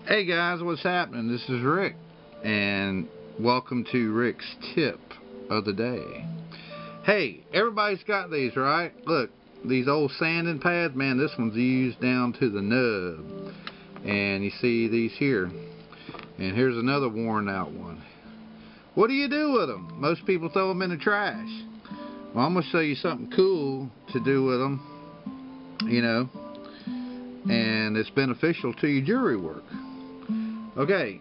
Hey guys, what's happening? This is Rick, and welcome to Rick's tip of the day. Hey, everybody's got these, right? Look, these old sanding pads, man, this one's used down to the nub. And you see these here. And here's another worn out one. What do you do with them? Most people throw them in the trash. Well, I'm going to show you something cool to do with them, you know, and it's beneficial to your jewelry work. Okay,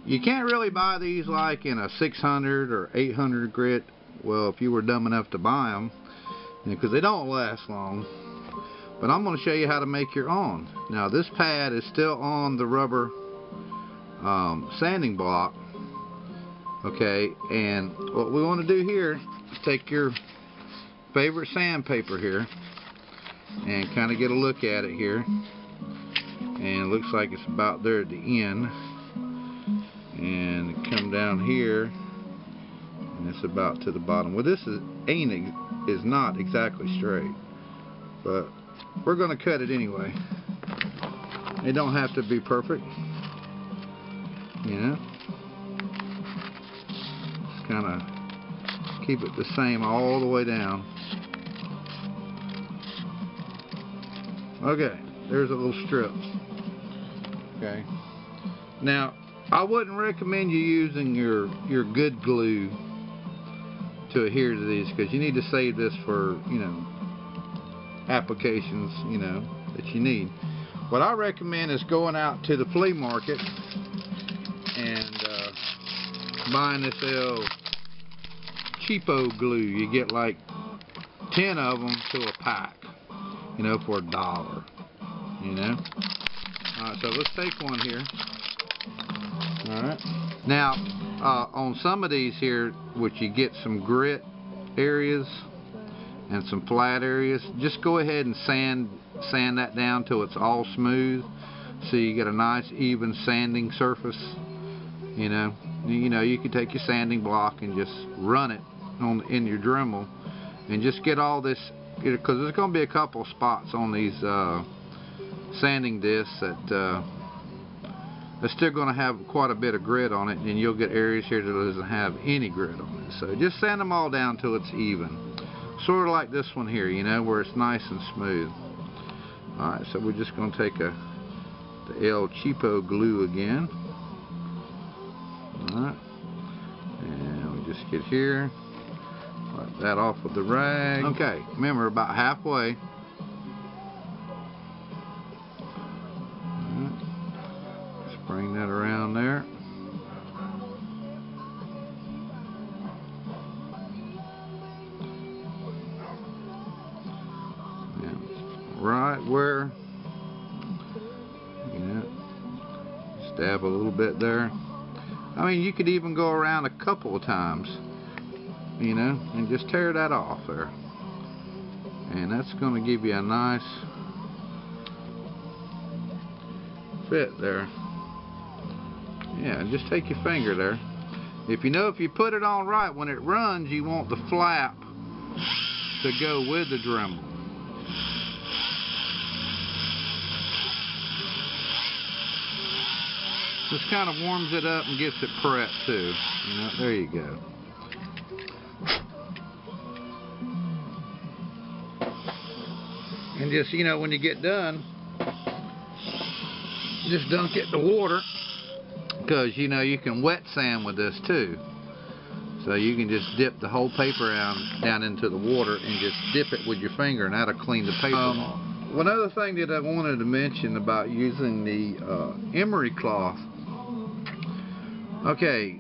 you can't really buy these like in a 600 or 800 grit. Well, if you were dumb enough to buy them, because they don't last long. But I'm going to show you how to make your own. Now, this pad is still on the rubber sanding block. Okay, and what we want to do here is take your favorite sandpaper here and kind of get a look at it here. And it looks like it's about there at the end, and come down here and it's about to the bottom. Well, this is not exactly straight, but we're going to cut it anyway. It don't have to be perfect, you know. Just kind of keep it the same all the way down. Okay, there's a little strip. Okay. Now, I wouldn't recommend you using your good glue to adhere to these, because you need to save this for, you know, applications, you know, that you need. What I recommend is going out to the flea market and buying this little cheapo glue. You get like 10 of them to a pack, you know, for $1, you know. Alright, so let's take one here. Alright. Now, on some of these here, which you get some grit areas and some flat areas, just go ahead and sand that down till it's all smooth, so you get a nice even sanding surface. You know, you can take your sanding block and just run it in your Dremel and just get all this, because there's going to be a couple spots on these sanding discs that they're still going to have quite a bit of grit on it, and you'll get areas here that doesn't have any grit on it. So just sand them all down till it's even, sort of like this one here, you know, where it's nice and smooth. Alright, so we're just going to take the El Cheapo glue again. Alright, and we just get here, wipe that off with the rag. Okay, remember, about halfway. Bring that around there. And right where, you know, stab a little bit there. I mean, you could even go around a couple of times, you know, and just tear that off there. And that's going to give you a nice fit there. Yeah, just take your finger there. If you put it on right, when it runs, you want the flap to go with the Dremel. This kind of warms it up and gets it prepped too. You know, there you go. And just, you know, when you get done, just dunk it in the water. Because, you know, you can wet sand with this too. So you can just dip the whole paper down into the water and just dip it with your finger, and that'll clean the paper off. One other thing that I wanted to mention about using the emery cloth. Okay,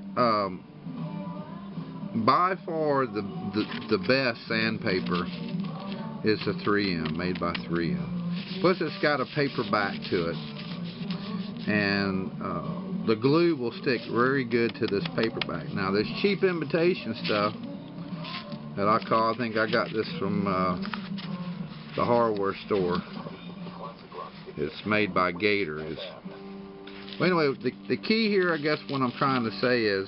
by far the best sandpaper is the 3M, made by 3M. Plus it's got a paper back to it. And the glue will stick very good to this paperback. Now, this cheap imitation stuff that I think I got this from the hardware store. It's made by Gator. Well, anyway, the key here, I guess what I'm trying to say is,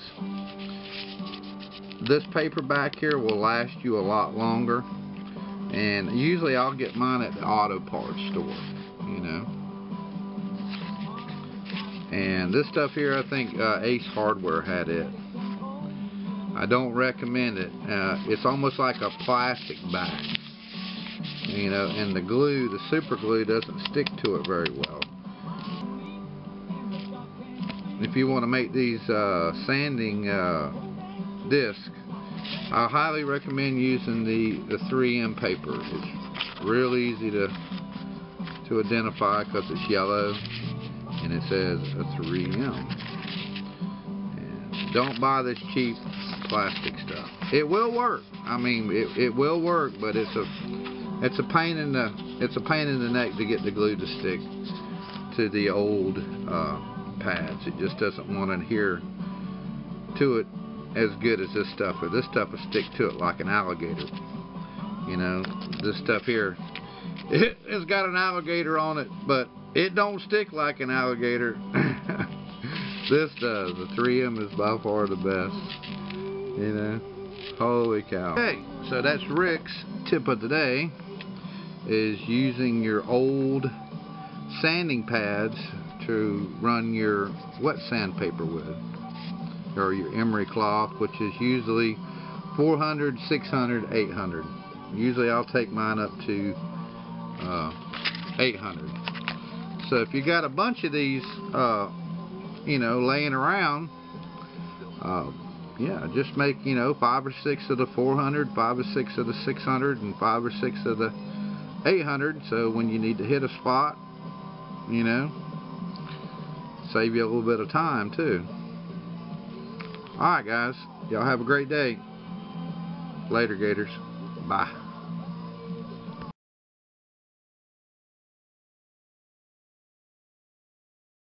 this paperback here will last you a lot longer. And usually I'll get mine at the auto parts store, you know. And this stuff here, I think Ace Hardware had it. I don't recommend it. It's almost like a plastic back, you know, and the glue, the super glue, doesn't stick to it very well. If you want to make these sanding discs, I highly recommend using the 3M paper. It's real easy to identify because it's yellow and it says a 3M. And don't buy this cheap plastic stuff. It will work. I mean, it will work, but it's a pain in the neck to get the glue to stick to the old pads. It just doesn't want to adhere to it as good as this stuff. Or this stuff will stick to it like an alligator. You know, this stuff here, it's got an alligator on it, but it don't stick like an alligator. This does. The 3M is by far the best. You know, holy cow. Okay, so that's Rick's tip of the day, is using your old sanding pads to run your wet sandpaper with, or your emery cloth, which is usually 400, 600, 800. Usually I'll take mine up to 800. So if you got a bunch of these, you know, laying around, yeah, just make, you know, 5 or 6 of the 400, 5 or 6 of the 600, and 5 or 6 of the 800. So when you need to hit a spot, you know, save you a little bit of time too. Alright guys, y'all have a great day. Later, Gators. Bye.